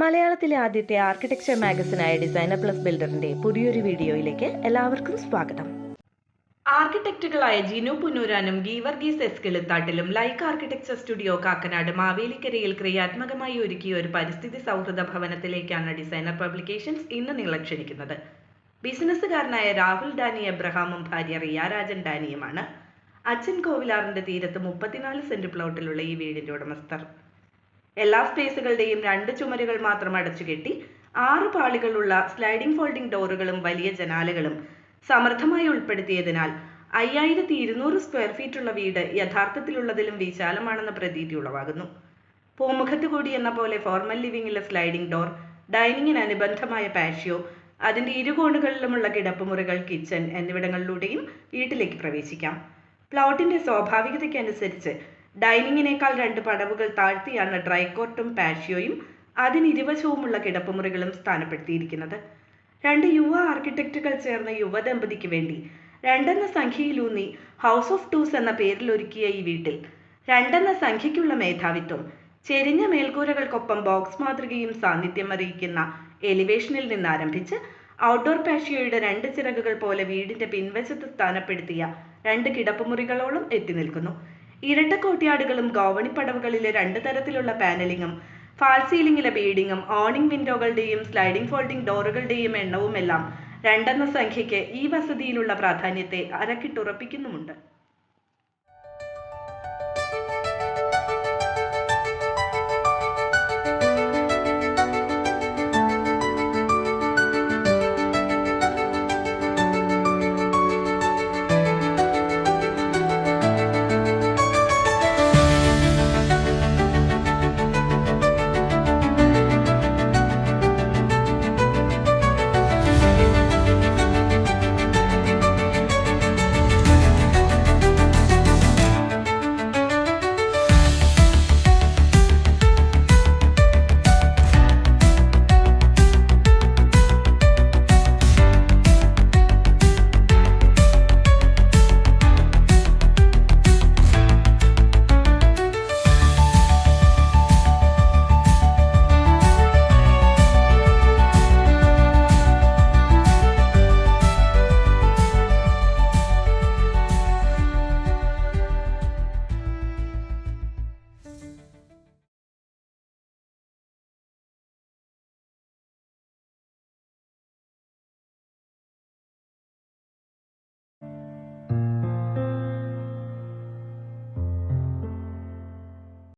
മലയാളത്തിലെ ആദ്യത്തെ ആർക്കിടെക്ചർ മാഗസിനായ ഡിസൈനർ പ്ലസ് ബിൽഡറിന്റെ പുതിയൊരു വീഡിയോയിലേക്ക് എല്ലാവർക്കും സ്വാഗതം. ആർക്കിടെക്റ്റുകളായ ജിനു പുന്നൂരാനും ഗീവർഗീസ് എസ് കിളിത്താട്ടിലും ലൈക്ക് ആർക്കിടെക്ചർ സ്റ്റുഡിയോ കാക്കനാട് മാവേലിക്കരയിൽ ക്രിയാത്മകമായി ഒരുക്കിയ ഒരു പരിസ്ഥിതി സൗഹൃദ ഭവനത്തിലേക്കാണ് ഡിസൈനർ പബ്ലിക്കേഷൻസ് ഇന്ന് നിങ്ങളെ ക്ഷണിക്കുന്നത്. ബിസിനസ്സുകാരനായ രാഹുൽ ഡാനി എബ്രഹാമും ഭാര്യ റിയ രാജൻ ഡാനിയുമാണ് അച്ഛൻ കോവിലാറിന്റെ തീരത്ത് 34 സെന്റ് പ്ലോട്ടിലുള്ള ഈ വീടിന്റെ ഉടമസ്ഥർ. എല്ലാ സ്പേസുകളുടെയും 2 ചുമരുകൾ മാത്രം അടച്ചുകെട്ടി 6 പാളികളുള്ള സ്ലൈഡിംഗ് ഫോൾഡിംഗ് ഡോറുകളും വലിയ ജനാലകളും സമൃദ്ധമായി ഉൾപ്പെടുത്തിയതിനാൽ 5200 സ്ക്വയർ ഫീറ്റുള്ള വീട് യഥാർത്ഥത്തിലുള്ളതിലും വിശാലമാണെന്ന പ്രതീതി ഉളവാകുന്നു. പൂമുഖത്ത് കൂടി എന്ന പോലെ ഫോർമൽ ലിവിംഗിലെ സ്ലൈഡിംഗ് ഡോർ, ഡൈനിങ്ങിന് അനുബന്ധമായ പാഷ്യോ, അതിന്റെ ഇരുകോണുകളിലുമുള്ള കിടപ്പുമുറികൾ, കിച്ചൺ എന്നിവിടങ്ങളിലൂടെയും വീട്ടിലേക്ക് പ്രവേശിക്കാം. പ്ലോട്ടിന്റെ സ്വാഭാവികതയ്ക്കനുസരിച്ച് ഡൈനിങ്ങിനേക്കാൾ 2 പടവുകൾ താഴ്ത്തിയാണ് ഡ്രൈക്കോർട്ടും പാഷ്യോയും അതിനിരുവശവുമുള്ള കിടപ്പുമുറികളും സ്ഥാനപ്പെടുത്തിയിരിക്കുന്നത്. 2 യുവ ആർക്കിടെക്റ്റുകൾ ചേർന്ന യുവദമ്പതിക്ക് വേണ്ടി 2 എന്ന സംഖ്യയിലൂന്നി ഹൗസ് ഓഫ് ടൂസ് എന്ന പേരിൽ ഒരുക്കിയ ഈ വീട്ടിൽ 2 എന്ന സംഖ്യയ്ക്കുള്ള മേധാവിത്വം ചെരിഞ്ഞ മേൽക്കൂരകൾക്കൊപ്പം ബോക്സ് മാതൃകയും സാന്നിധ്യം അറിയിക്കുന്ന എലിവേഷനിൽ നിന്ന് ആരംഭിച്ച് ഔട്ട്ഡോർ പാഷ്യോയുടെ 2 ചിറകുകൾ പോലെ വീടിന്റെ പിൻവശത്ത് സ്ഥാനപ്പെടുത്തിയ 2 കിടപ്പുമുറികളോളം എത്തി നിൽക്കുന്നു. ഇരട്ട കോട്ട്യാടുകളും ഗോവണിപ്പടവുകളിലെ 2 തരത്തിലുള്ള പാനലിങ്ങും ഫാൾ സീലിംഗിലെ ബീഡിങ്ങും ഓണിംഗ് വിൻഡോകളുടെയും സ്ലൈഡിംഗ് ഫോൾഡിംഗ് ഡോറുകളുടെയും എണ്ണവുമെല്ലാം 2 എന്ന സംഖ്യയ്ക്ക് ഈ വസതിയിലുള്ള പ്രാധാന്യത്തെ അരക്കിട്ടുറപ്പിക്കുന്നുമുണ്ട്.